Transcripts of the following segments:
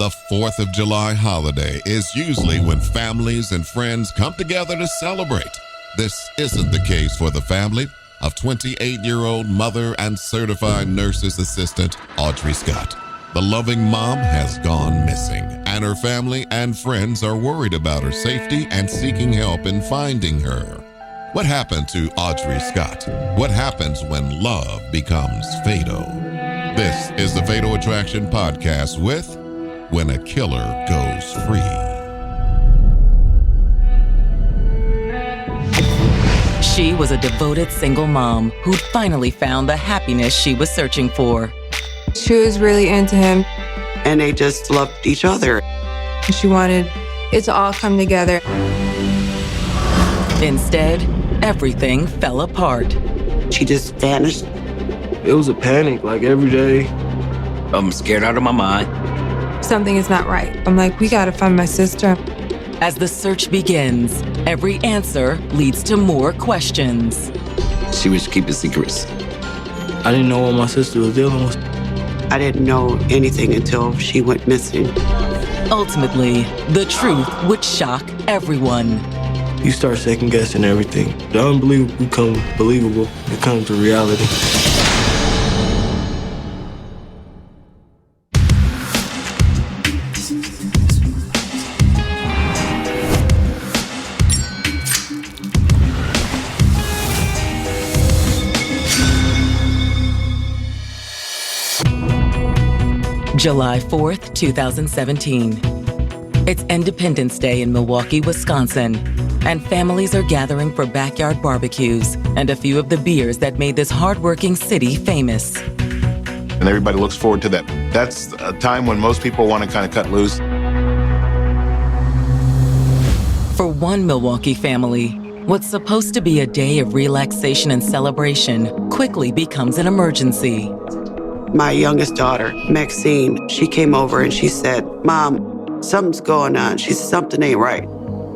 The 4th of July holiday is usually when families and friends come together to celebrate. This isn't the case for the family of 28-year-old mother and certified nurse's assistant Audrey Scott. The loving mom has gone missing, and her family and friends are worried about her safety and seeking help in finding her. What happened to Audrey Scott? What happens when love becomes fatal? This is the Fatal Attraction Podcast with When a Killer Goes Free. She was a devoted single mom who'd finally found the happiness she was searching for. She was really into him. And they just loved each other. She wanted it to all come together. Instead, everything fell apart. She just vanished. It was a panic, like every day. I'm scared out of my mind. Something is not right. I'm like, we gotta find my sister. As the search begins, every answer leads to more questions. She was keeping secrets. I didn't know what my sister was dealing with. I didn't know anything until she went missing. Ultimately, the truth would shock everyone. You start second guessing everything. The unbelievable becomes believable. It comes to reality. July 4th, 2017. It's Independence Day in Milwaukee, Wisconsin, and families are gathering for backyard barbecues and a few of the beers that made this hardworking city famous. And everybody looks forward to that. That's a time when most people want to kind of cut loose. For one Milwaukee family, what's supposed to be a day of relaxation and celebration quickly becomes an emergency. My youngest daughter, Maxine, she came over and she said, "Mom, something's going on." She said, "Something ain't right."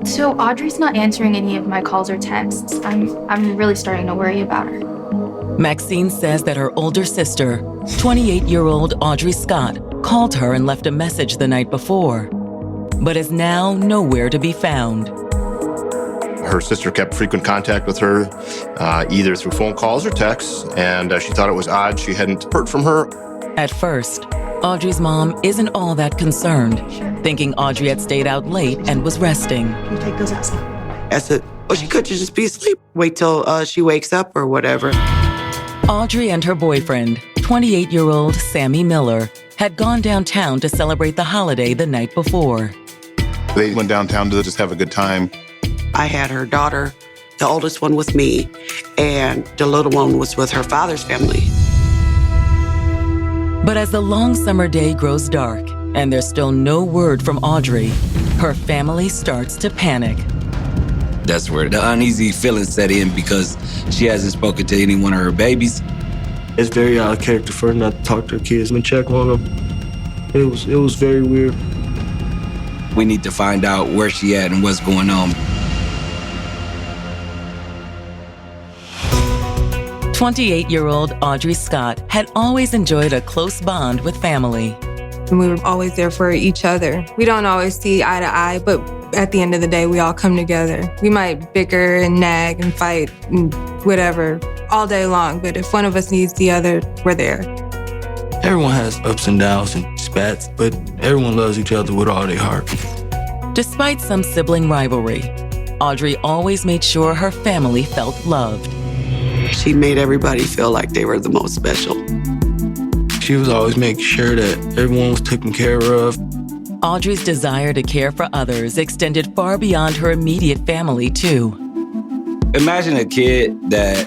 So Audrey's not answering any of my calls or texts. I'm really starting to worry about her. Maxine says that her older sister, 28-year-old Audrey Scott, called her and left a message the night before, but is now nowhere to be found. Her sister kept frequent contact with her, either through phone calls or texts, and she thought it was odd she hadn't heard from her. At first, Audrey's mom isn't all that concerned, thinking Audrey had stayed out late and was resting. You take those outside. I said, "Well, she could just be asleep. Wait till she wakes up or whatever." Audrey and her boyfriend, 28-year-old Sammy Miller, had gone downtown to celebrate the holiday the night before. They went downtown to just have a good time. I had her daughter, the oldest one, with me, and the little one was with her father's family. But as the long summer day grows dark and there's still no word from Audrey, her family starts to panic. That's where the uneasy feelings set in because she hasn't spoken to any one of her babies. It's very out of character for her not to talk to her kids and check on them. It was very weird. We need to find out where she at and what's going on. 28-year-old Audrey Scott had always enjoyed a close bond with family. And we were always there for each other. We don't always see eye to eye, but at the end of the day, we all come together. We might bicker and nag and fight and whatever all day long, but if one of us needs the other, we're there. Everyone has ups and downs and spats, but everyone loves each other with all their heart. Despite some sibling rivalry, Audrey always made sure her family felt loved. She made everybody feel like they were the most special. She was always making sure that everyone was taken care of. Audrey's desire to care for others extended far beyond her immediate family, too. Imagine a kid that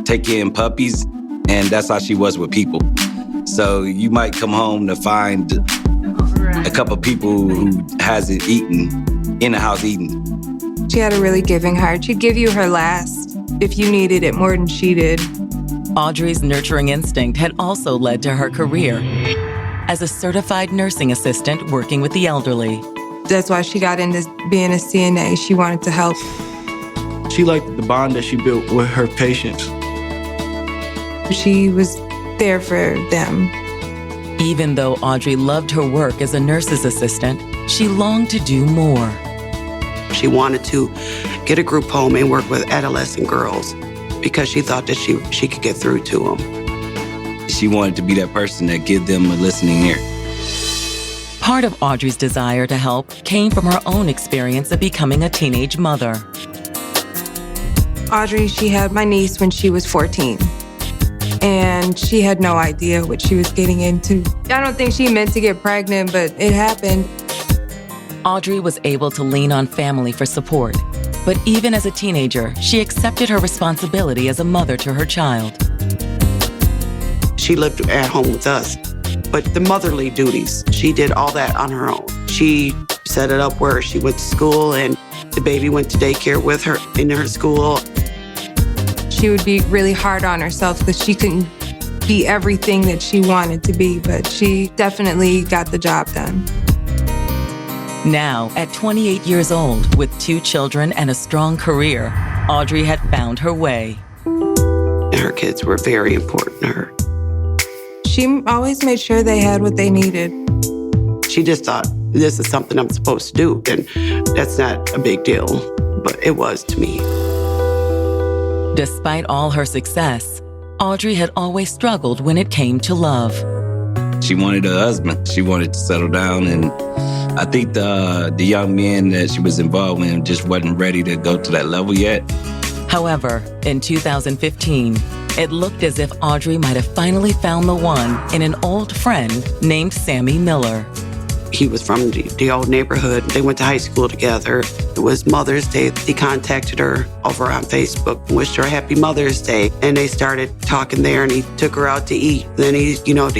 take in puppies, and that's how she was with people. So you might come home to find a couple people who hasn't eaten in the house eating. She had a really giving heart. She'd give you her last if you needed it more than she did. Audrey's nurturing instinct had also led to her career as a certified nursing assistant working with the elderly. That's why she got into being a CNA. She wanted to help. She liked the bond that she built with her patients. She was there for them. Even though Audrey loved her work as a nurse's assistant, she longed to do more. She wanted to get a group home and work with adolescent girls because she thought that she could get through to them. She wanted to be that person that give them a listening ear. Part of Audrey's desire to help came from her own experience of becoming a teenage mother. Audrey, she had my niece when she was 14. And she had no idea what she was getting into. I don't think she meant to get pregnant, but it happened. Audrey was able to lean on family for support. But even as a teenager, she accepted her responsibility as a mother to her child. She lived at home with us, but the motherly duties, she did all that on her own. She set it up where she went to school and the baby went to daycare with her in her school. She would be really hard on herself because she couldn't be everything that she wanted to be, but she definitely got the job done. Now, at 28 years old, with 2 children and a strong career, Audrey had found her way. Her kids were very important to her. She always made sure they had what they needed. She just thought, this is something I'm supposed to do, and that's not a big deal, but it was to me. Despite all her success, Audrey had always struggled when it came to love. She wanted a husband. She wanted to settle down, and I think the young men that she was involved in just wasn't ready to go to that level yet. However, in 2015, it looked as if Audrey might have finally found the one in an old friend named Sammy Miller. He was from the old neighborhood. They went to high school together. It was Mother's Day. He contacted her over on Facebook and wished her a happy Mother's Day. And they started talking there, and he took her out to eat. Then he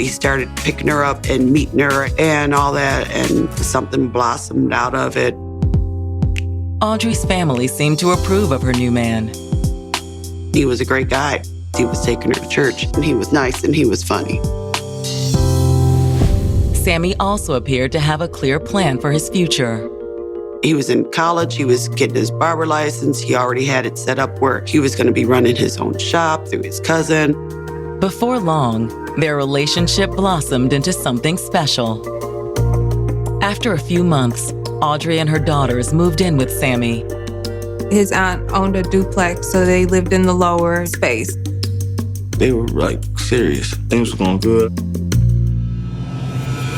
started picking her up and meeting her and all that, and something blossomed out of it. Audrey's family seemed to approve of her new man. He was a great guy. He was taking her to church, and he was nice, and he was funny. Sammy also appeared to have a clear plan for his future. He was in college. He was getting his barber license. He already had it set up where he was going to be running his own shop through his cousin. Before long, their relationship blossomed into something special. After a few months, Audrey and her daughters moved in with Sammy. His aunt owned a duplex, so they lived in the lower space. They were serious. Things were going good.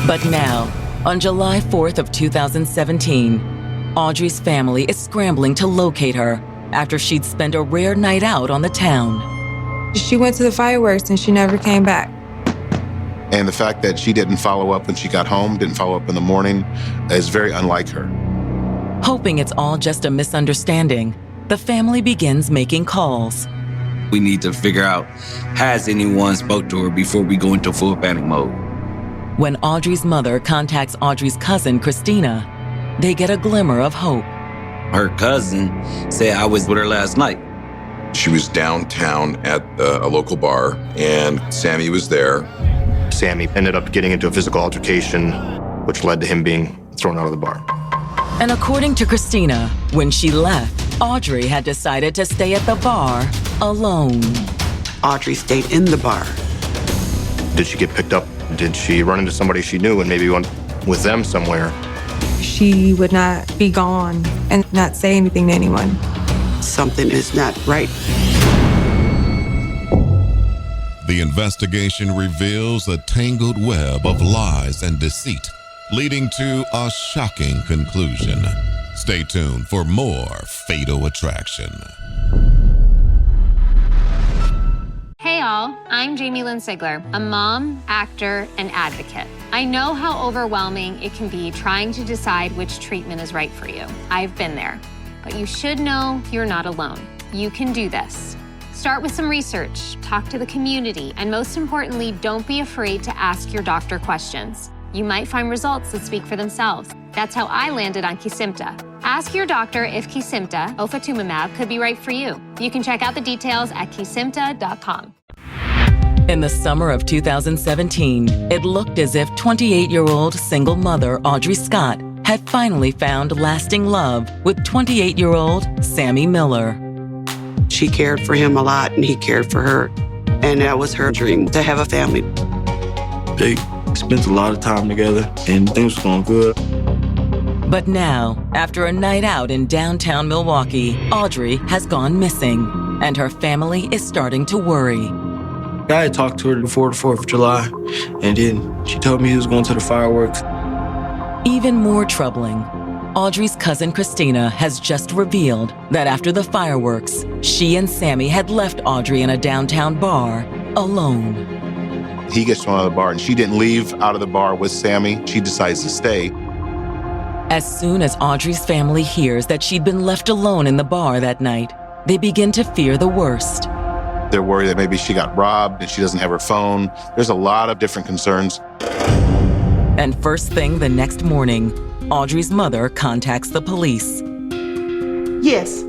But now, on July 4th of 2017, Audrey's family is scrambling to locate her after she'd spent a rare night out on the town. She went to the fireworks and she never came back. And the fact that she didn't follow up when she got home, didn't follow up in the morning, is very unlike her. Hoping it's all just a misunderstanding, the family begins making calls. We need to figure out, has anyone spoke to her before we go into full panic mode? When Audrey's mother contacts Audrey's cousin, Christina, they get a glimmer of hope. Her cousin said I was with her last night. She was downtown at a local bar, and Sammy was there. Sammy ended up getting into a physical altercation, which led to him being thrown out of the bar. And according to Christina, when she left, Audrey had decided to stay at the bar alone. Audrey stayed in the bar. Did she get picked up? Did she run into somebody she knew and maybe went with them somewhere? She would not be gone and not say anything to anyone. Something is not right. The investigation reveals a tangled web of lies and deceit, leading to a shocking conclusion. Stay tuned for more Fatal Attraction. Hey all, I'm Jamie Lynn Sigler, a mom, actor, and advocate. I know how overwhelming it can be trying to decide which treatment is right for you. I've been there. But you should know you're not alone. You can do this. Start with some research, talk to the community, and most importantly, don't be afraid to ask your doctor questions. You might find results that speak for themselves. That's how I landed on Kesimpta. Ask your doctor if Kesimpta, ofatumumab, could be right for you. You can check out the details at kesimpta.com. In the summer of 2017, it looked as if 28-year-old single mother Audrey Scott had finally found lasting love with 28-year-old Sammy Miller. She cared for him a lot, and he cared for her. And that was her dream, to have a family. They Spent a lot of time together, and things were going good. But now, after a night out in downtown Milwaukee, Audrey has gone missing, and her family is starting to worry. I had talked to her before the 4th of July, and then she told me he was going to the fireworks. Even more troubling, Audrey's cousin Christina has just revealed that after the fireworks, she and Sammy had left Audrey in a downtown bar alone. He gets thrown out of the bar, and she didn't leave out of the bar with Sammy. She decides to stay. As soon as Audrey's family hears that she'd been left alone in the bar that night, they begin to fear the worst. They're worried that maybe she got robbed and she doesn't have her phone. There's a lot of different concerns. And first thing the next morning, Audrey's mother contacts the police. Yes,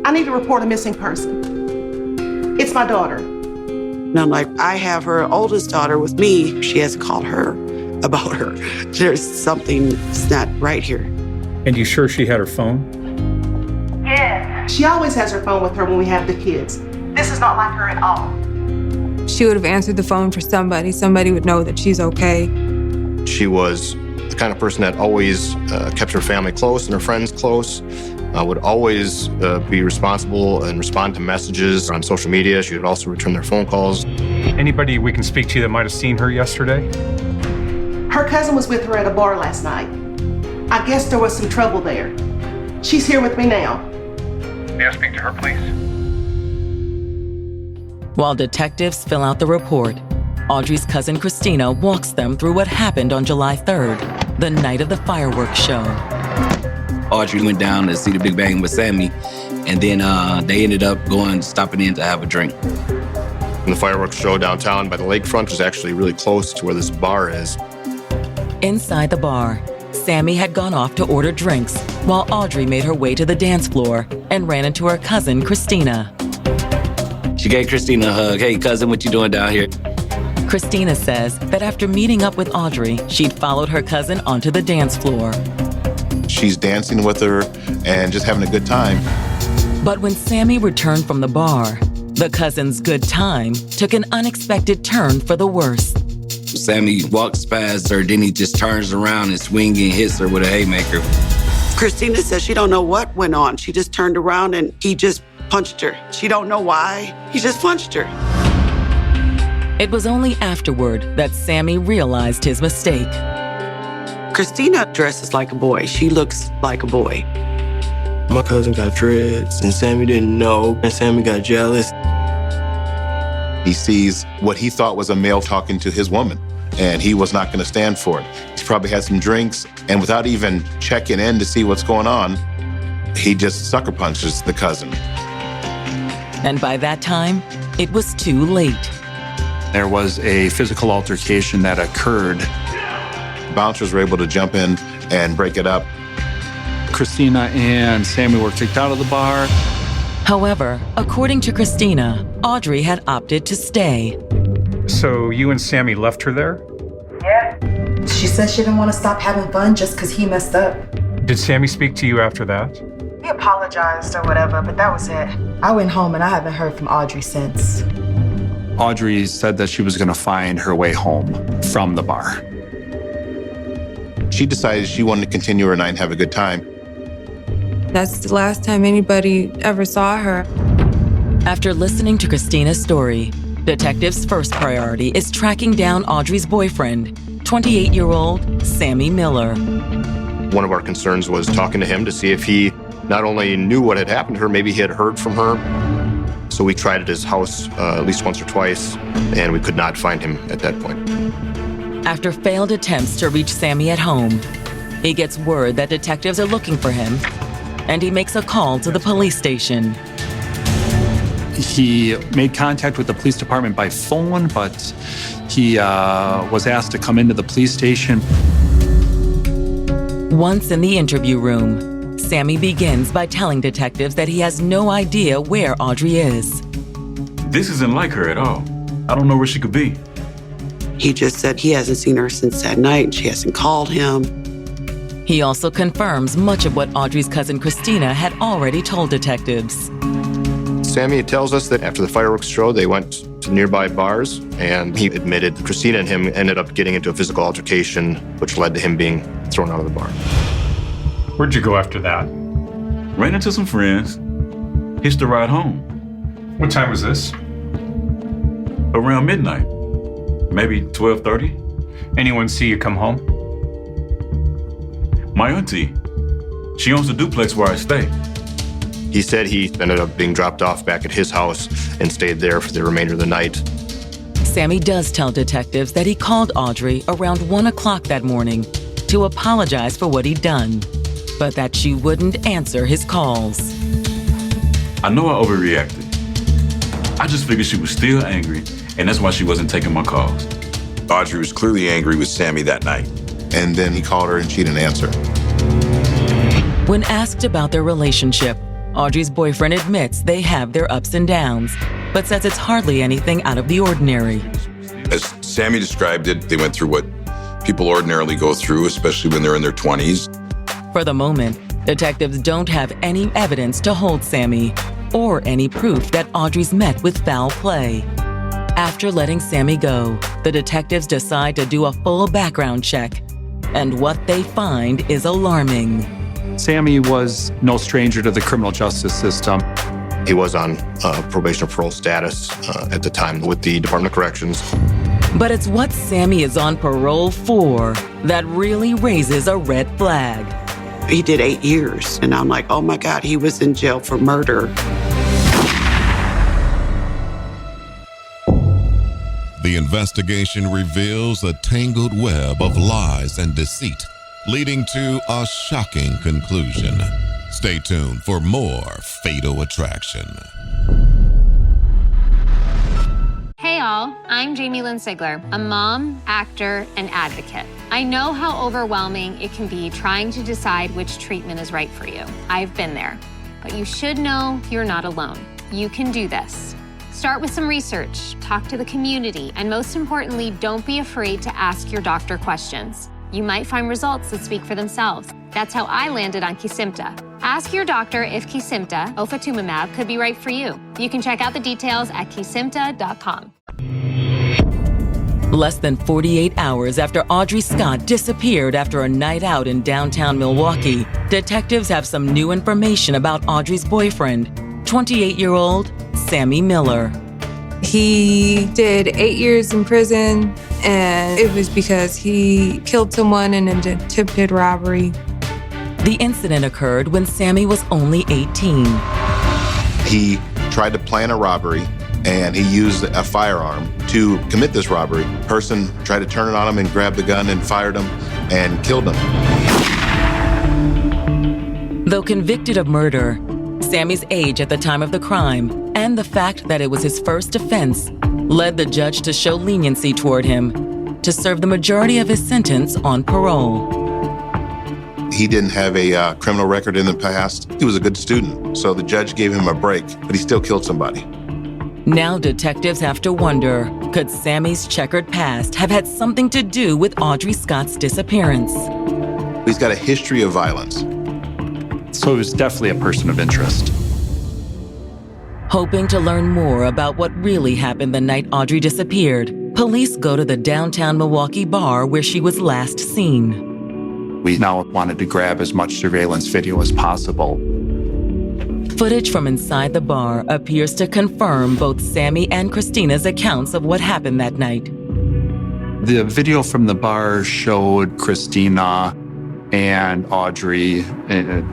I need to report a missing person. It's my daughter. And I'm like, I have her oldest daughter with me. She hasn't called her about her. There's something that's not right here. And you sure she had her phone? Yeah. She always has her phone with her when we have the kids. This is not like her at all. She would have answered the phone for somebody. Somebody would know that she's okay. She was the kind of person that always kept her family close and her friends close, would always be responsible and respond to messages on social media. She would also return their phone calls. Anybody we can speak to that might have seen her yesterday? Her cousin was with her at a bar last night. I guess there was some trouble there. She's here with me now. May I speak to her, please? While detectives fill out the report, Audrey's cousin Christina walks them through what happened on July 3rd, the night of the fireworks show. Audrey went down to see the Big Bang with Sammy, and then they ended up stopping in to have a drink. And the fireworks show downtown by the lakefront was actually really close to where this bar is. Inside the bar, Sammy had gone off to order drinks while Audrey made her way to the dance floor and ran into her cousin Christina. She gave Christina a hug. Hey, cousin, what you doing down here? Christina says that after meeting up with Audrey, she'd followed her cousin onto the dance floor. She's dancing with her and just having a good time. But when Sammy returned from the bar, the cousin's good time took an unexpected turn for the worse. Sammy walks past her, then he just turns around and swings and hits her with a haymaker. Christina says she don't know what went on. She just turned around and he just punched her. She don't know why. He just punched her. It was only afterward that Sammy realized his mistake. Christina dresses like a boy. She looks like a boy. My cousin got dreads, and Sammy didn't know, and Sammy got jealous. He sees what he thought was a male talking to his woman, and he was not going to stand for it. He's probably had some drinks, and without even checking in to see what's going on, he just sucker punches the cousin. And by that time, it was too late. There was a physical altercation that occurred. Bouncers were able to jump in and break it up. Christina and Sammy were kicked out of the bar. However, according to Christina, Audrey had opted to stay. So you and Sammy left her there? Yeah. She said she didn't want to stop having fun just because he messed up. Did Sammy speak to you after that? He apologized or whatever, but that was it. I went home and I haven't heard from Audrey since. Audrey said that she was going to find her way home from the bar. She decided she wanted to continue her night and have a good time. That's the last time anybody ever saw her. After listening to Christina's story, detectives' first priority is tracking down Audrey's boyfriend, 28-year-old Sammy Miller. One of our concerns was talking to him to see if he not only knew what had happened to her, maybe he had heard from her. So we tried at his house at least once or twice, and we could not find him at that point. After failed attempts to reach Sammy at home, he gets word that detectives are looking for him, and he makes a call to the police station. He made contact with the police department by phone, but he was asked to come into the police station. Once in the interview room, Sammy begins by telling detectives that he has no idea where Audrey is. This isn't like her at all. I don't know where she could be. He just said he hasn't seen her since that night and she hasn't called him. He also confirms much of what Audrey's cousin Christina had already told detectives. Sammy tells us that after the fireworks show, they went to nearby bars, and he admitted Christina and him ended up getting into a physical altercation, which led to him being thrown out of the bar. Where'd you go after that? Ran into some friends, hitched a ride home. What time was this? Around midnight, maybe 12:30. Anyone see you come home? My auntie, she owns a duplex where I stay. He said he ended up being dropped off back at his house and stayed there for the remainder of the night. Sammy does tell detectives that he called Audrey around 1 o'clock that morning to apologize for what he'd done, but that she wouldn't answer his calls. I know I overreacted. I just figured she was still angry, and that's why she wasn't taking my calls. Audrey was clearly angry with Sammy that night. And then he called her and she didn't answer. When asked about their relationship, Audrey's boyfriend admits they have their ups and downs, but says it's hardly anything out of the ordinary. As Sammy described it, they went through what people ordinarily go through, especially when they're in their 20s. For the moment, detectives don't have any evidence to hold Sammy or any proof that Audrey's met with foul play. After letting Sammy go, the detectives decide to do a full background check, and what they find is alarming. Sammy was no stranger to the criminal justice system. He was on probation or parole status at the time with the Department of Corrections. But it's what Sammy is on parole for that really raises a red flag. He did 8 years, and I'm like, oh my God, he was in jail for murder. The investigation reveals a tangled web of lies and deceit, leading to a shocking conclusion. Stay tuned for more Fatal Attraction. Hey all, I'm Jamie Lynn Sigler, a mom, actor, and advocate. I know how overwhelming it can be trying to decide which treatment is right for you. I've been there. But you should know you're not alone. You can do this. Start with some research, talk to the community, and most importantly, don't be afraid to ask your doctor questions. You might find results that speak for themselves. That's how I landed on Kesimpta. Ask your doctor if Kesimpta, ofatumumab, could be right for you. You can check out the details at kesimpta.com. Less than 48 hours after Audrey Scott disappeared after a night out in downtown Milwaukee, detectives have some new information about Audrey's boyfriend, 28-year-old Sammy Miller. He did 8 years in prison, and it was because he killed someone in an attempted robbery. The incident occurred when Sammy was only 18. He tried to plan a robbery, and he used a firearm to commit this robbery. Person tried to turn it on him and grabbed the gun and fired him and killed him. Though convicted of murder, Sammy's age at the time of the crime and the fact that it was his first offense led the judge to show leniency toward him to serve the majority of his sentence on parole. He didn't have a criminal record in the past. He was a good student, so the judge gave him a break, but he still killed somebody. Now detectives have to wonder, could Sammy's checkered past have had something to do with Audrey Scott's disappearance? He's got a history of violence. So he was definitely a person of interest. Hoping to learn more about what really happened the night Audrey disappeared, police go to the downtown Milwaukee bar where she was last seen. We now wanted to grab as much surveillance video as possible. Footage from inside the bar appears to confirm both Sammy and Christina's accounts of what happened that night. The video from the bar showed Christina and Audrey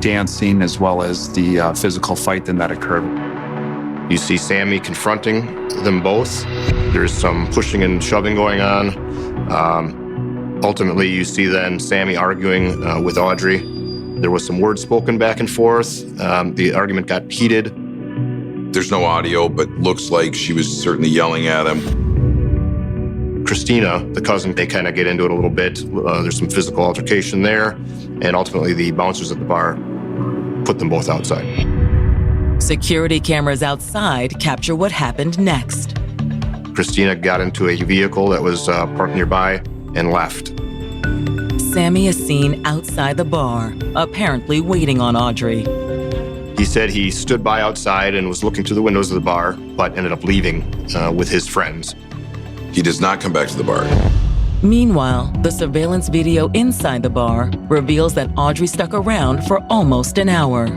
dancing, as well as the physical fight that occurred. You see Sammy confronting them both. There's some pushing and shoving going on. Ultimately, you see then Sammy arguing with Audrey. There was some words spoken back and forth. The argument got heated. There's no audio, but looks like she was certainly yelling at him. Christina, the cousin, they kind of get into it a little bit. There's some physical altercation there. And ultimately, the bouncers at the bar put them both outside. Security cameras outside capture what happened next. Christina got into a vehicle that was parked nearby and left. Sammy is seen outside the bar, apparently waiting on Audrey. He said he stood by outside and was looking through the windows of the bar, but ended up leaving with his friends. He does not come back to the bar. Meanwhile, the surveillance video inside the bar reveals that Audrey stuck around for almost an hour.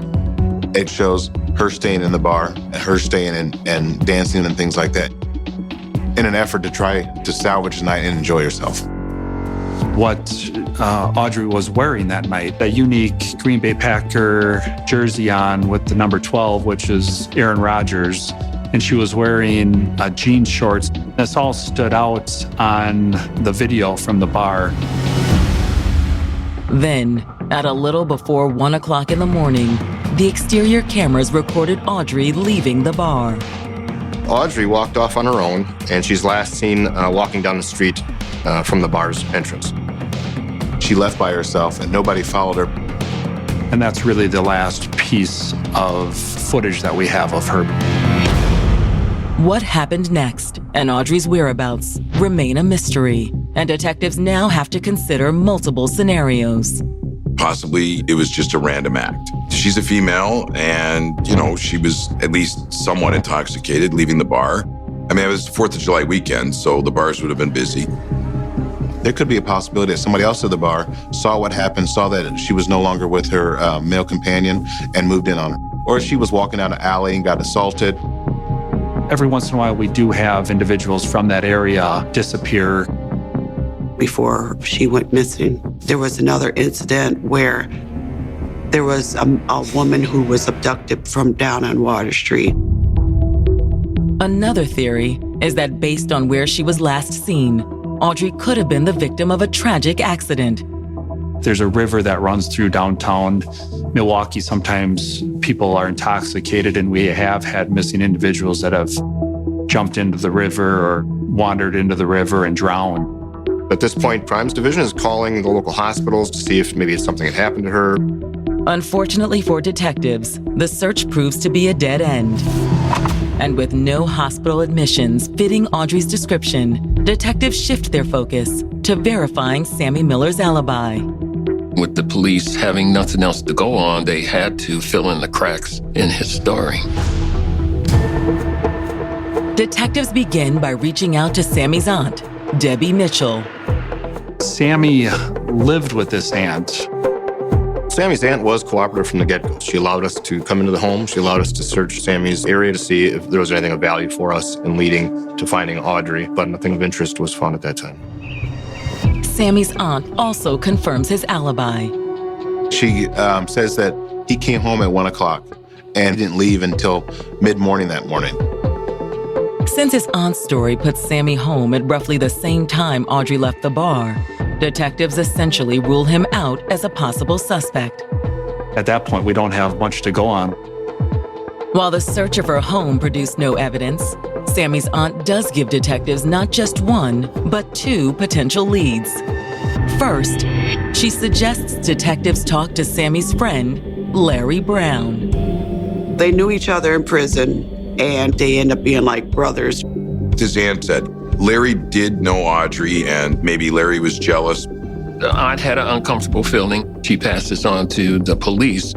It shows her staying in the bar, her staying and dancing and things like that, in an effort to try to salvage the night and enjoy herself. What Audrey was wearing that night, a unique Green Bay Packer jersey on with the number 12, which is Aaron Rodgers, and she was wearing jean shorts. This all stood out on the video from the bar. Then, at a little before 1 o'clock in the morning, the exterior cameras recorded Audrey leaving the bar. Audrey walked off on her own, and she's last seen walking down the street from the bar's entrance. She left by herself and nobody followed her. And that's really the last piece of footage that we have of her. What happened next and Audrey's whereabouts remain a mystery, and detectives now have to consider multiple scenarios. Possibly it was just a random act. She's a female and, she was at least somewhat intoxicated leaving the bar. I mean, it was 4th of July weekend, so the bars would have been busy. There could be a possibility that somebody else at the bar saw what happened, saw that she was no longer with her male companion and moved in on her. Or she was walking down an alley and got assaulted. Every once in a while, we do have individuals from that area disappear. Before she went missing, there was another incident where there was a woman who was abducted from down on Water Street. Another theory is that based on where she was last seen, Audrey could have been the victim of a tragic accident. There's a river that runs through downtown Milwaukee. Sometimes people are intoxicated, and we have had missing individuals that have jumped into the river or wandered into the river and drowned. At this point, Crimes Division is calling the local hospitals to see if maybe something had happened to her. Unfortunately for detectives, the search proves to be a dead end. And with no hospital admissions fitting Audrey's description, detectives shift their focus to verifying Sammy Miller's alibi. With the police having nothing else to go on, they had to fill in the cracks in his story. Detectives begin by reaching out to Sammy's aunt, Debbie Mitchell. Sammy lived with this aunt. Sammy's aunt was cooperative from the get-go. She allowed us to come into the home. She allowed us to search Sammy's area to see if there was anything of value for us in leading to finding Audrey, but nothing of interest was found at that time. Sammy's aunt also confirms his alibi. She says that he came home at 1 o'clock and didn't leave until mid-morning that morning. Since his aunt's story puts Sammy home at roughly the same time Audrey left the bar, detectives essentially rule him out as a possible suspect. At that point, we don't have much to go on. While the search of her home produced no evidence, Sammy's aunt does give detectives not just one, but two potential leads. First, she suggests detectives talk to Sammy's friend, Larry Brown. They knew each other in prison, and they end up being like brothers. His aunt said Larry did know Audrey, and maybe Larry was jealous. The aunt had an uncomfortable feeling. She passed this on to the police.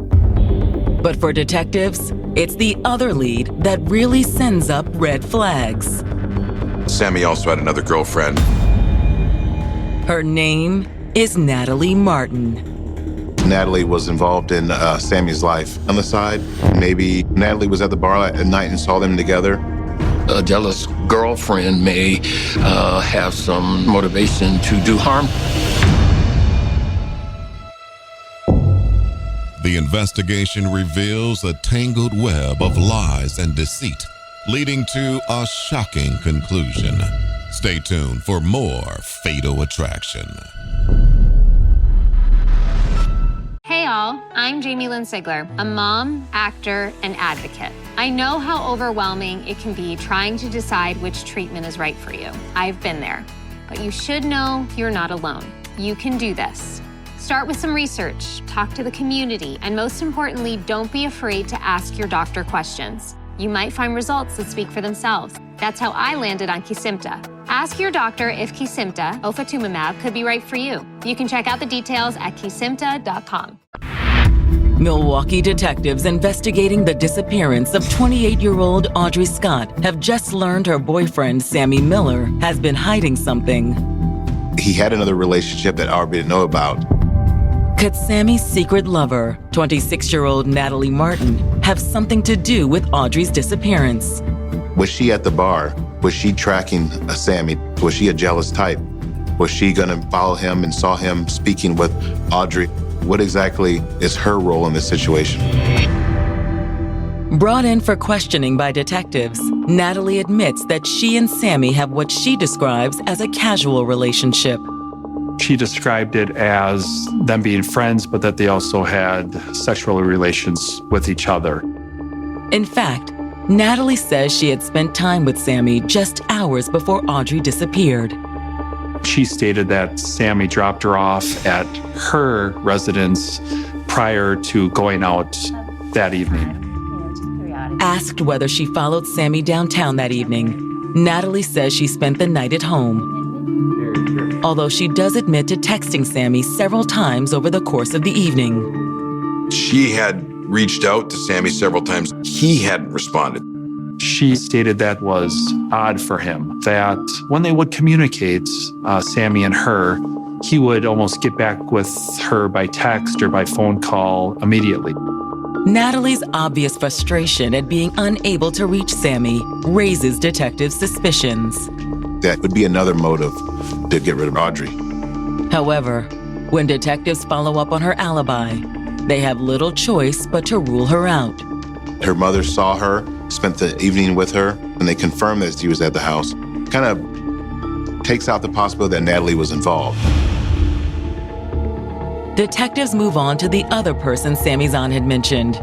But for detectives, it's the other lead that really sends up red flags. Sammy also had another girlfriend. Her name is Natalie Martin. Natalie was involved in Sammy's life. On the side, maybe Natalie was at the bar at night and saw them together. A jealous girlfriend may have some motivation to do harm. The investigation reveals a tangled web of lies and deceit, leading to a shocking conclusion. Stay tuned for more Fatal Attraction. Hey all, I'm Jamie Lynn Sigler, a mom, actor, and advocate. I know how overwhelming it can be trying to decide which treatment is right for you. I've been there. But you should know you're not alone. You can do this. Start with some research, talk to the community, and most importantly, don't be afraid to ask your doctor questions. You might find results that speak for themselves. That's how I landed on Kesimpta. Ask your doctor if Kesimpta, ofatumumab, could be right for you. You can check out the details at kesimpta.com. Milwaukee detectives investigating the disappearance of 28-year-old Audrey Scott have just learned her boyfriend, Sammy Miller, has been hiding something. He had another relationship that Audrey didn't know about. Could Sammy's secret lover, 26-year-old Natalie Martin, have something to do with Audrey's disappearance? Was she at the bar? Was she tracking Sammy? Was she a jealous type? Was she gonna follow him and saw him speaking with Audrey? What exactly is her role in this situation? Brought in for questioning by detectives, Natalie admits that she and Sammy have what she describes as a casual relationship. She described it as them being friends, but that they also had sexual relations with each other. In fact, Natalie says she had spent time with Sammy just hours before Audrey disappeared. She stated that Sammy dropped her off at her residence prior to going out that evening. Asked whether she followed Sammy downtown that evening, Natalie says she spent the night at home. Although she does admit to texting Sammy several times over the course of the evening. She had reached out to Sammy several times. He hadn't responded. She stated that was odd for him, that when they would communicate, Sammy and her, he would almost get back with her by text or by phone call immediately. Natalie's obvious frustration at being unable to reach Sammy raises detectives' suspicions. That would be another motive to get rid of Audrey. However, when detectives follow up on her alibi, they have little choice but to rule her out. Her mother saw her, spent the evening with her, and they confirmed that she was at the house. Kind of takes out the possibility that Natalie was involved. Detectives move on to the other person Sammy's aunt had mentioned,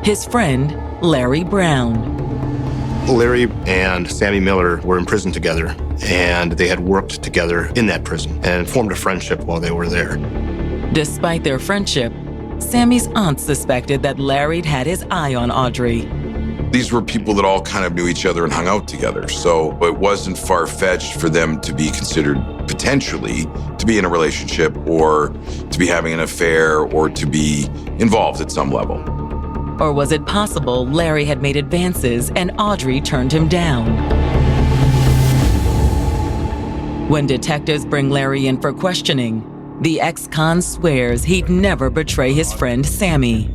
his friend, Larry Brown. Larry and Sammy Miller were in prison together, and they had worked together in that prison and formed a friendship while they were there. Despite their friendship, Sammy's aunt suspected that Larry'd had his eye on Audrey. These were people that all kind of knew each other and hung out together. So it wasn't far-fetched for them to be considered potentially to be in a relationship or to be having an affair or to be involved at some level. Or was it possible Larry had made advances and Audrey turned him down? When detectives bring Larry in for questioning, the ex-con swears he'd never betray his friend Sammy.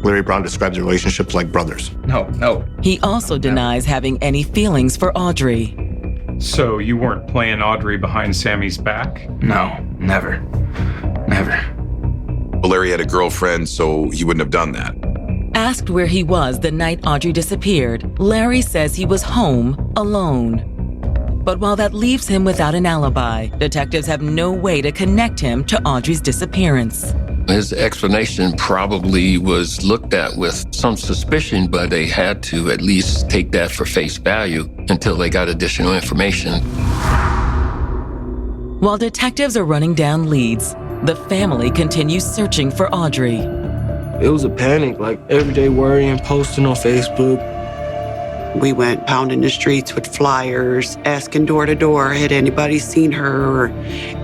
Larry Brown describes the relationship like brothers. No. He also denies having any feelings for Audrey. So you weren't playing Audrey behind Sammy's back? No, never. Well, Larry had a girlfriend, so he wouldn't have done that. Asked where he was the night Audrey disappeared, Larry says he was home alone. But while that leaves him without an alibi, detectives have no way to connect him to Audrey's disappearance. His explanation probably was looked at with some suspicion, but they had to at least take that for face value until they got additional information. While detectives are running down leads, the family continues searching for Audrey. It was a panic, like every day worrying, posting on Facebook. We went pounding the streets with flyers, asking door to door, had anybody seen her or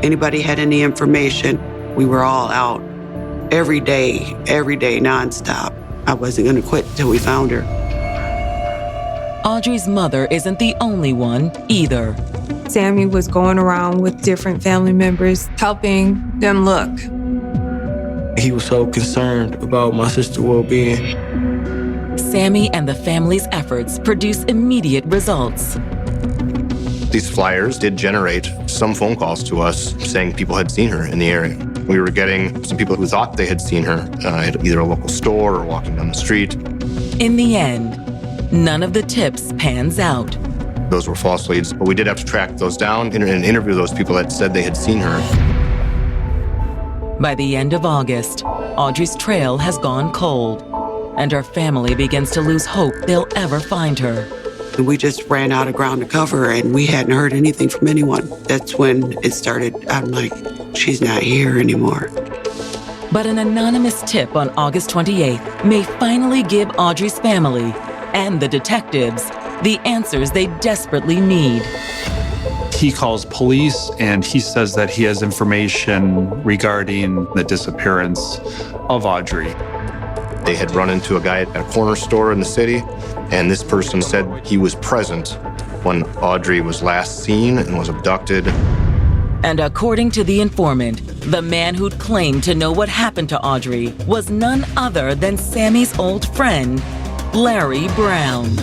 anybody had any information? We were all out every day, nonstop. I wasn't gonna quit until we found her. Audrey's mother isn't the only one either. Sammy was going around with different family members, helping them look. He was so concerned about my sister's well-being. Sammy and the family's efforts produce immediate results. These flyers did generate some phone calls to us saying people had seen her in the area. We were getting some people who thought they had seen her at either a local store or walking down the street. In the end, none of the tips pans out. Those were false leads, but we did have to track those down and interview those people that said they had seen her. By the end of August, Audrey's trail has gone cold, and her family begins to lose hope they'll ever find her. We just ran out of ground to cover and we hadn't heard anything from anyone. That's when it started. I'm like, she's not here anymore. But an anonymous tip on August 28th may finally give Audrey's family and the detectives the answers they desperately need. He calls police and he says that he has information regarding the disappearance of Audrey. They had run into a guy at a corner store in the city, and this person said he was present when Audrey was last seen and was abducted. And according to the informant, the man who'd claimed to know what happened to Audrey was none other than Sammy's old friend, Larry Brown.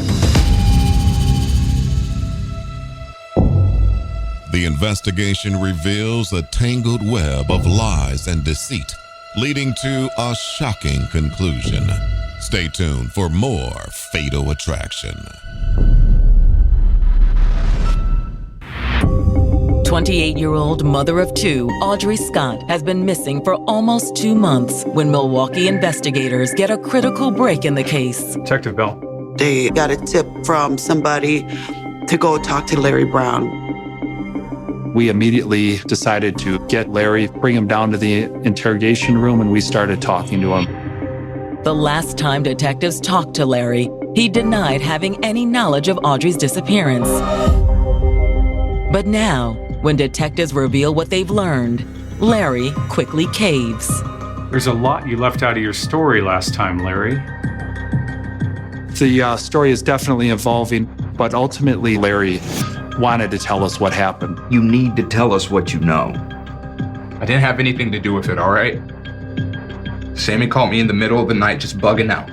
The investigation reveals a tangled web of lies and deceit, leading to a shocking conclusion. Stay tuned for more Fatal Attraction. 28-year-old mother of two, Audrey Scott, has been missing for almost 2 months when Milwaukee investigators get a critical break in the case. Detective Bell. They got a tip from somebody to go talk to Larry Brown. We immediately decided to get Larry, bring him down to the interrogation room, and we started talking to him. The last time detectives talked to Larry, he denied having any knowledge of Audrey's disappearance. But now, when detectives reveal what they've learned, Larry quickly caves. There's a lot you left out of your story last time, Larry. The story is definitely evolving, but ultimately Larry wanted to tell us what happened. You need to tell us what you know. I didn't have anything to do with it, all right? Sammy called me in the middle of the night just bugging out.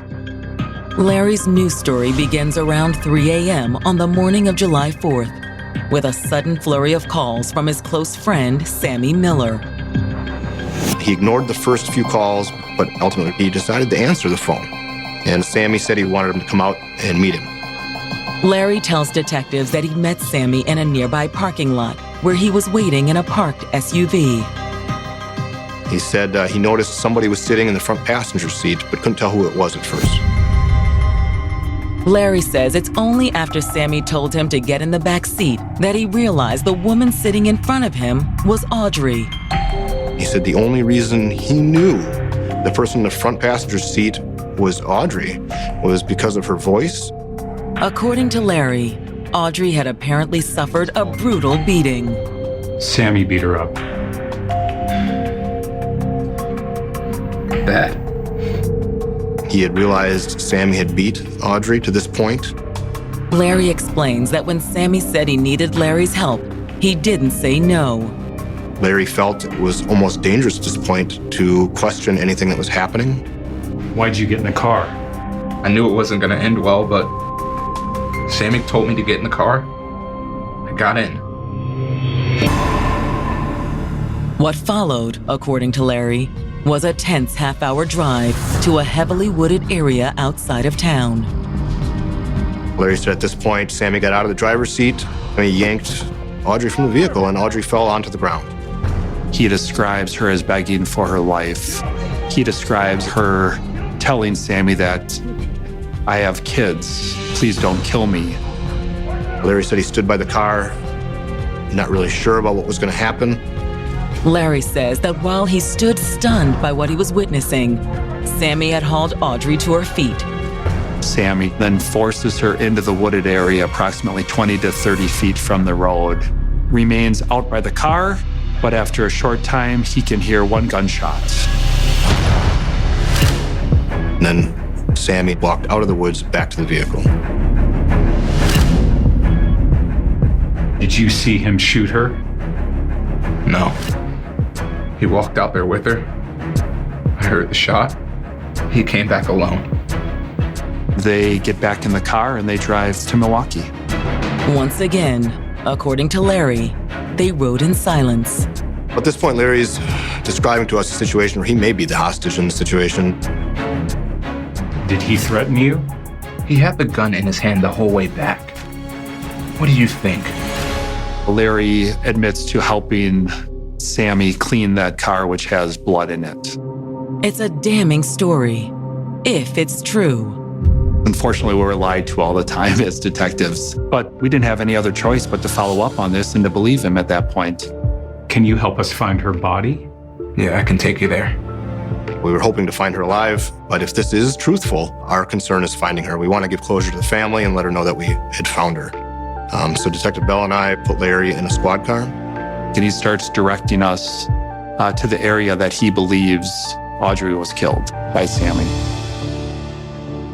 Larry's news story begins around 3 a.m. on the morning of July 4th, with a sudden flurry of calls from his close friend, Sammy Miller. He ignored the first few calls, but ultimately he decided to answer the phone. And Sammy said he wanted him to come out and meet him. Larry tells detectives that he met Sammy in a nearby parking lot where he was waiting in a parked SUV. He said he noticed somebody was sitting in the front passenger seat, but couldn't tell who it was at first. Larry says it's only after Sammy told him to get in the back seat that he realized the woman sitting in front of him was Audrey. He said the only reason he knew the person in the front passenger seat was Audrey was because of her voice. According to Larry, Audrey had apparently suffered a brutal beating. Sammy beat her up. Bad. He had realized Sammy had beat Audrey to this point. Larry explains that when Sammy said he needed Larry's help, he didn't say no. Larry felt it was almost dangerous at this point to question anything that was happening. Why'd you get in the car? I knew it wasn't going to end well, but Sammy told me to get in the car. I got in. What followed, according to Larry, was a tense half-hour drive to a heavily wooded area outside of town. Larry said at this point, Sammy got out of the driver's seat and he yanked Audrey from the vehicle, and Audrey fell onto the ground. He describes her as begging for her life. He describes her telling Sammy that, "I have kids, please don't kill me." Larry said he stood by the car, not really sure about what was going to happen. Larry says that while he stood stunned by what he was witnessing, Sammy had hauled Audrey to her feet. Sammy then forces her into the wooded area approximately 20 to 30 feet from the road. Remains out by the car, but after a short time, he can hear one gunshot. And then Sammy walked out of the woods back to the vehicle. Did you see him shoot her? No. He walked out there with her. I heard the shot. He came back alone. They get back in the car and they drive to Milwaukee. Once again, according to Larry, they rode in silence. At this point, Larry's describing to us a situation where he may be the hostage in the situation. Did he threaten you? He had the gun in his hand the whole way back. What do you think? Larry admits to helping Sammy clean that car, which has blood in it. It's a damning story, if it's true. Unfortunately, we were lied to all the time as detectives, but we didn't have any other choice but to follow up on this and to believe him at that point. Can you help us find her body? Yeah, I can take you there. We were hoping to find her alive, but if this is truthful, our concern is finding her. We want to give closure to the family and let her know that we had found her. So Detective Bell and I put Larry in a squad car. And he starts directing us to the area that he believes Audrey was killed by Sammy.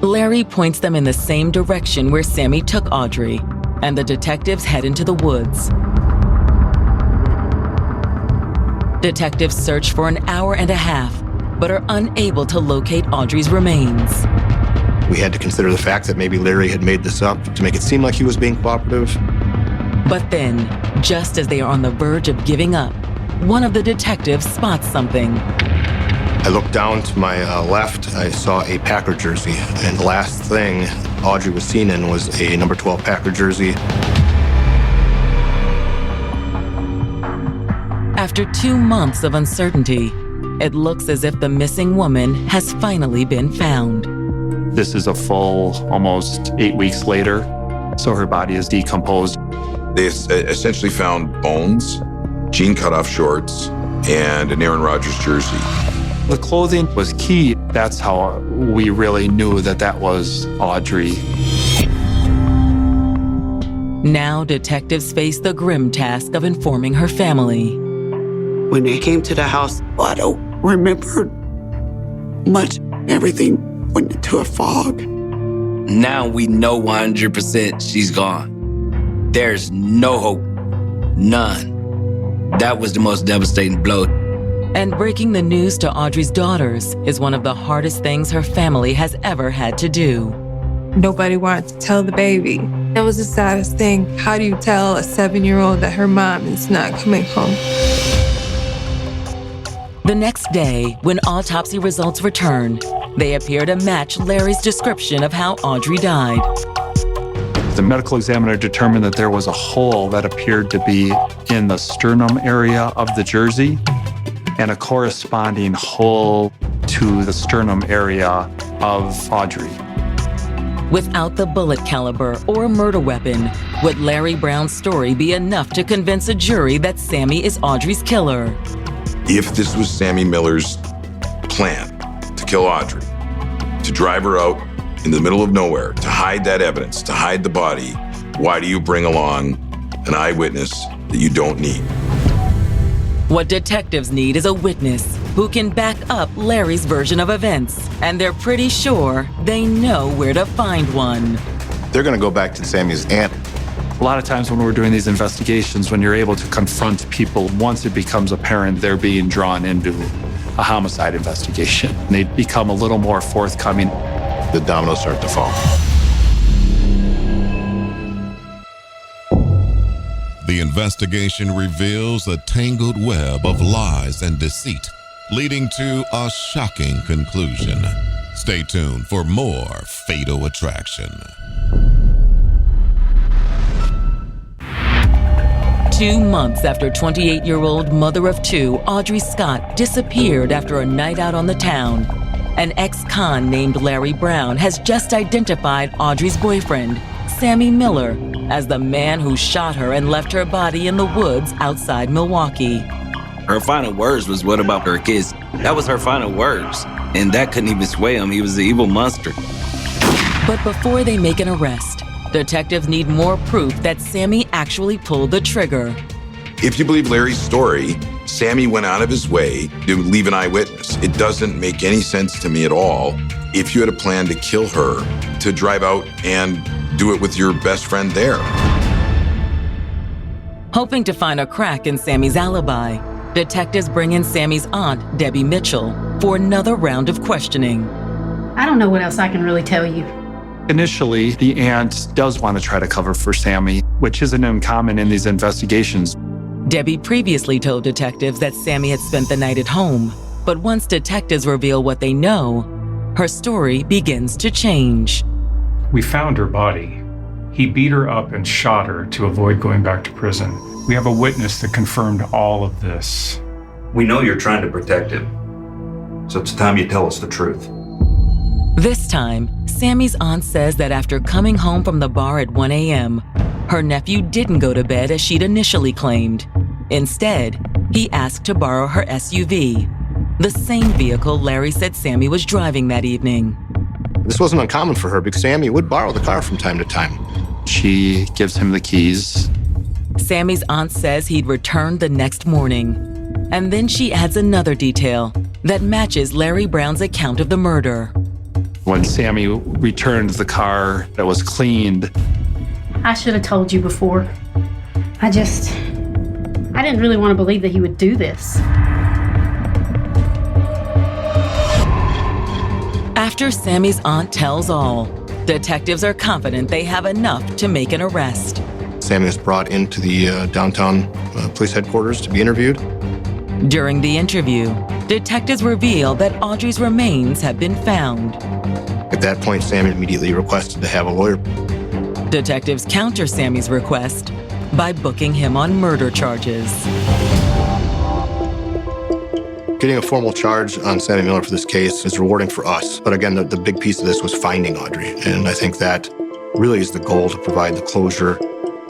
Larry points them in the same direction where Sammy took Audrey, and the detectives head into the woods. Detectives search for an hour and a half, but are unable to locate Audrey's remains. We had to consider the fact that maybe Larry had made this up to make it seem like he was being cooperative. But then, just as they are on the verge of giving up, one of the detectives spots something. I looked down to my left, I saw a Packer jersey, and the last thing Audrey was seen in was a number 12 Packer jersey. After 2 months of uncertainty, it looks as if the missing woman has finally been found. This is a full almost 8 weeks later, so her body is decomposed. They essentially found bones, jean cutoff shorts, and an Aaron Rodgers jersey. The clothing was key. That's how we really knew that that was Audrey. Now detectives face the grim task of informing her family. When they came to the house, I don't remember much. Everything went into a fog. Now we know 100% she's gone. There's no hope. None. That was the most devastating blow. And breaking the news to Audrey's daughters is one of the hardest things her family has ever had to do. Nobody wanted to tell the baby. That was the saddest thing. How do you tell a 7-year-old that her mom is not coming home? The next day, when autopsy results return, they appear to match Larry's description of how Audrey died. The medical examiner determined that there was a hole that appeared to be in the sternum area of the jersey and a corresponding hole to the sternum area of Audrey. Without the bullet caliber or murder weapon, would Larry Brown's story be enough to convince a jury that Sammy is Audrey's killer? If this was Sammy Miller's plan to kill Audrey, to drive her out in the middle of nowhere, to hide that evidence, to hide the body, why do you bring along an eyewitness that you don't need? What detectives need is a witness who can back up Larry's version of events, and they're pretty sure they know where to find one. They're going to go back to Sammy's aunt. A lot of times when we're doing these investigations, when you're able to confront people, once it becomes apparent they're being drawn into a homicide investigation, they become a little more forthcoming. The dominoes start to fall. The investigation reveals a tangled web of lies and deceit, leading to a shocking conclusion. Stay tuned for more Fatal Attraction. 2 months after 28-year-old mother of 2 Audrey Scott disappeared after a night out on the town, an ex-con named Larry Brown has just identified Audrey's boyfriend, Sammy Miller, as the man who shot her and left her body in the woods outside Milwaukee. Her final words was, "What about her kids?" That was her final words. And that couldn't even sway him. He was an evil monster. But before they make an arrest, detectives need more proof that Sammy actually pulled the trigger. If you believe Larry's story, Sammy went out of his way to leave an eyewitness. It doesn't make any sense to me at all. If you had a plan to kill her, to drive out and do it with your best friend there. Hoping to find a crack in Sammy's alibi, detectives bring in Sammy's aunt, Debbie Mitchell, for another round of questioning. I don't know what else I can really tell you. Initially, the aunt does want to try to cover for Sammy, which isn't uncommon in these investigations. Debbie previously told detectives that Sammy had spent the night at home, but once detectives reveal what they know, her story begins to change. We found her body. He beat her up and shot her to avoid going back to prison. We have a witness that confirmed all of this. We know you're trying to protect him, so it's time you tell us the truth. This time, Sammy's aunt says that after coming home from the bar at 1 a.m., her nephew didn't go to bed as she'd initially claimed. Instead, he asked to borrow her SUV, the same vehicle Larry said Sammy was driving that evening. This wasn't uncommon for her because Sammy would borrow the car from time to time. She gives him the keys. Sammy's aunt says he'd returned the next morning. And then she adds another detail that matches Larry Brown's account of the murder. When Sammy returned the car that was cleaned, I should have told you before. I didn't really want to believe that he would do this. After Sammy's aunt tells all, detectives are confident they have enough to make an arrest. Sammy was brought into the downtown police headquarters to be interviewed. During the interview, detectives reveal that Audrey's remains have been found. At that point, Sammy immediately requested to have a lawyer. Detectives counter Sammy's request by booking him on murder charges. Getting a formal charge on Sammy Miller for this case is rewarding for us. But again, the big piece of this was finding Audrey. And I think that really is the goal, to provide the closure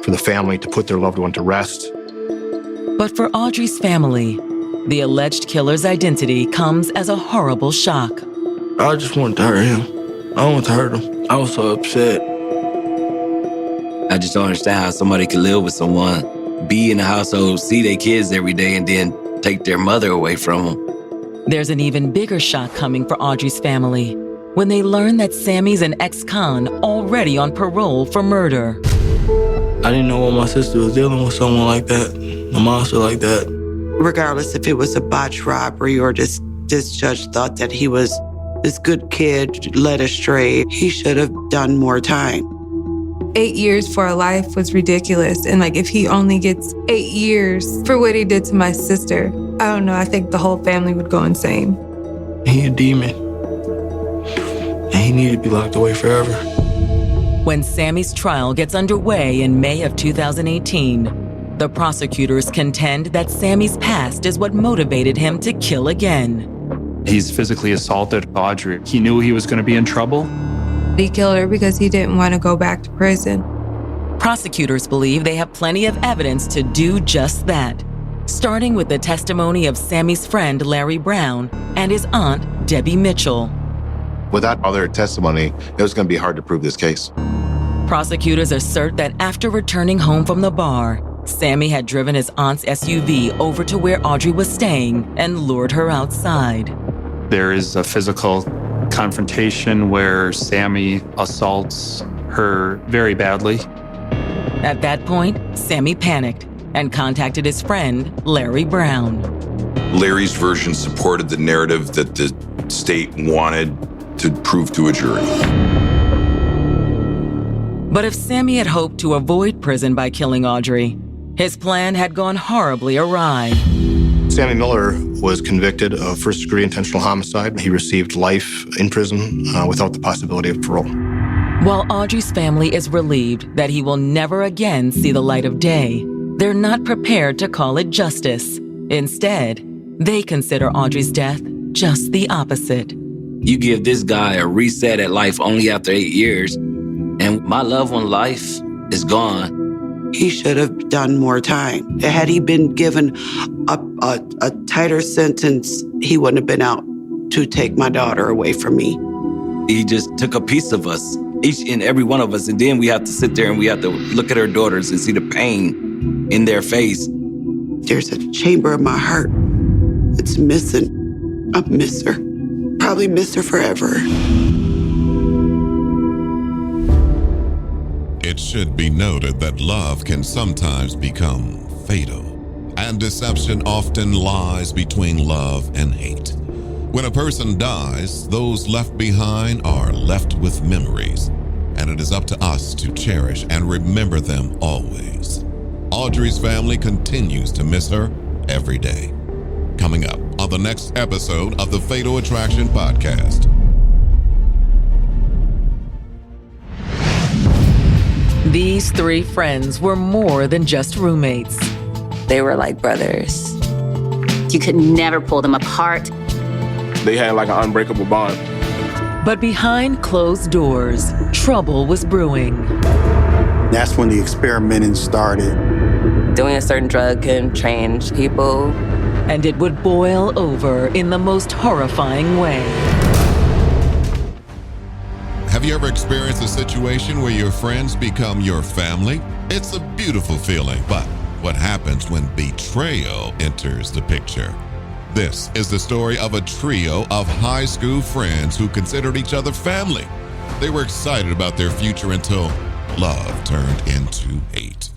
for the family to put their loved one to rest. But for Audrey's family, the alleged killer's identity comes as a horrible shock. I just wanted to hurt him. I wanted to hurt him. I was so upset. I just don't understand how somebody could live with someone, be in the household, see their kids every day, and then take their mother away from them. There's an even bigger shock coming for Audrey's family when they learn that Sammy's an ex-con already on parole for murder. I didn't know what my sister was dealing with someone like that, a monster like that. Regardless if it was a botched robbery or this judge thought that he was this good kid led astray, he should have done more time. 8 years for a life was ridiculous. And if he only gets 8 years for what he did to my sister, I don't know, I think the whole family would go insane. He a demon. And he needed to be locked away forever. When Sammy's trial gets underway in May of 2018, the prosecutors contend that Sammy's past is what motivated him to kill again. he's physically assaulted Audrey. He knew he was going to be in trouble. He killed her because he didn't want to go back to prison. Prosecutors believe they have plenty of evidence to do just that, starting with the testimony of Sammy's friend Larry Brown and his aunt Debbie Mitchell. Without other testimony, it was going to be hard to prove this case. Prosecutors assert that after returning home from the bar, Sammy had driven his aunt's SUV over to where Audrey was staying and lured her outside. There is a physical confrontation where Sammy assaults her very badly. At that point, Sammy panicked and contacted his friend, Larry Brown. Larry's version supported the narrative that the state wanted to prove to a jury. But if Sammy had hoped to avoid prison by killing Audrey, his plan had gone horribly awry. Sammy Miller was convicted of first-degree intentional homicide. He received life in prison without the possibility of parole. While Audrey's family is relieved that he will never again see the light of day, they're not prepared to call it justice. Instead, they consider Audrey's death just the opposite. You give this guy a reset at life only after 8 years, and my loved one's life is gone. He should have done more time. Had he been given a tighter sentence, he wouldn't have been out to take my daughter away from me. He just took a piece of us, each and every one of us, and then we have to sit there and we have to look at our daughters and see the pain in their face. There's a chamber of my heart that's missing. I miss her. Probably miss her forever. It should be noted that love can sometimes become fatal, and deception often lies between love and hate. When a person dies, those left behind are left with memories, and it is up to us to cherish and remember them always. Audrey's family continues to miss her every day. Coming up on the next episode of the Fatal Attraction Podcast. These three friends were more than just roommates. They were like brothers. You could never pull them apart. They had like an unbreakable bond. But behind closed doors, trouble was brewing. That's when the experimenting started. Doing a certain drug can change people. And it would boil over in the most horrifying way. Have you ever experienced a situation where your friends become your family? It's a beautiful feeling, but what happens when betrayal enters the picture? This is the story of a trio of high school friends who considered each other family. They were excited about their future until love turned into hate.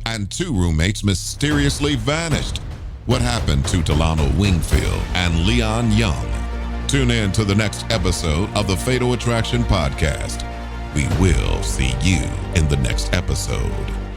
And two roommates mysteriously vanished. What happened to Delano Wingfield and Leon Young? Tune in to the next episode of the Fatal Attraction Podcast. We will see you in the next episode.